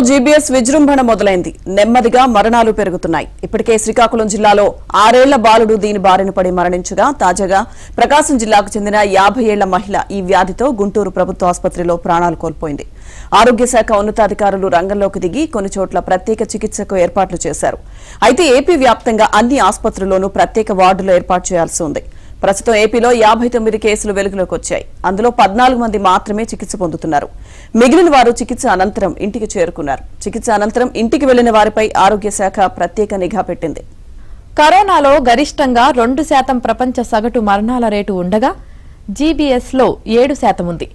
GBs విజృంభణ మొదలైంది. నెమ్మదిగా మరణాలు పెరుగుతున్నాయి. ఇప్పటికే శ్రీకాకుళం జిల్లాలో 6 ఏళ్ల బాలుడు దీని బారిన పడి మరణించగా తాజాగా ప్రకాశం జిల్లాకు చెందిన 50 ఏళ్ల మహిళ ఈ వ్యాధితో గుంటూరు ప్రభుత్వ ఆసుపత్రిలో ప్రాణాలు కోల్పోయింది. ఆరోగ్య శాఖ ఉన్నతాధికారులు రంగంలోకి దిగి కొన్ని చోట్ల ప్రత్యేక చికిత్సకు ఏర్పాట్లు చేశారు. అయితే ఏపీ వ్యాప్తంగా అన్ని ఆసుపత్రుల్లోనూ ప్రత్యేక వార్డులు ఏర్పాటు చేయాల్సి ఉంది. ప్రస్తుతం ఏపీలో 59 కేసులు వెలుగులోకి వచ్చాయి. అందులో 14 మంది మాత్రమే చికిత్స పొందుతున్నారు. మిగిలిన వారు చికిత్స అనంతరం ఇంటికి చేరుకున్నారు. చికిత్స అనంతరం ఇంటికి వెళ్లిన వారిపై ఆరోగ్య శాఖ ప్రత్యేక నిఘా పెట్టింది. కరోనాలో గరిష్టంగా 2% ప్రపంచ సగటు మరణాల రేటు ఉండగా జీబీఎస్ లో 7% ఉంది.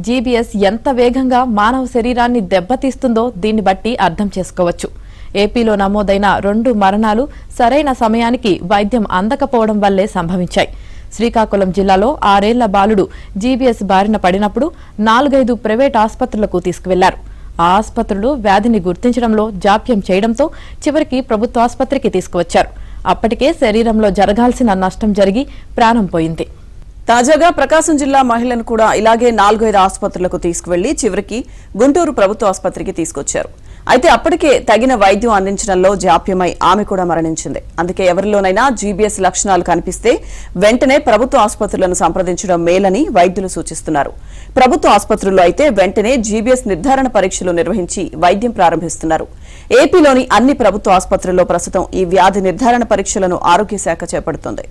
జీబీఎస్ ఎంత వేగంగా మానవ శరీరాన్ని దెబ్బతీస్తుందో దీన్ని బట్టి అర్థం చేసుకోవచ్చు. ఏపీలో నమోదైన 2 మరణాలు సరైన సమయానికి వైద్యం అందకపోవడం వల్లే సంభవించాయి. శ్రీకాకుళం జిల్లాలో 6 ఏళ్ల బాలుడు జీబీఎస్ బారిన పడినప్పుడు 4-5 ప్రైవేట్ ఆసుపత్రులకు తీసుకువెళ్లారు. ఆ ఆసుపత్రులు వ్యాధిని గుర్తించడంలో జాప్యం చేయడంతో చివరికి ప్రభుత్వ ఆసుపత్రికి తీసుకువచ్చారు. అప్పటికే శరీరంలో జరగాల్సిన నష్టం జరిగి ప్రాణం పోయింది. తాజాగా ప్రకాశం జిల్లా మహిళను కూడా ఇలాగే 4-5 ఆసుపత్రులకు తీసుకువెళ్లి చివరికి గుంటూరు ప్రభుత్వ ఆసుపత్రికి తీసుకొచ్చారు. అయితే అప్పటికే తగిన వైద్యం అందించడంలో జాప్యమై ఆమె కూడా మరణించింది. అందుకే ఎవరిలోనైనా జీబీఎస్ లక్షణాలు కనిపిస్తే వెంటనే ప్రభుత్వ ఆసుపత్రులను సంప్రదించడం మేలని వైద్యులు సూచిస్తున్నారు. ప్రభుత్వ ఆసుపత్రుల్లో అయితే వెంటనే జీబీఎస్ నిర్ధారణ పరీక్షలు నిర్వహించి వైద్యం ప్రారంభిస్తున్నారు. ఏపీలోని అన్ని ప్రభుత్వ ఆసుపత్రుల్లో ప్రస్తుతం ఈ వ్యాధి నిర్ధారణ పరీక్షలను ఆరోగ్య శాఖ చేపడుతోంది.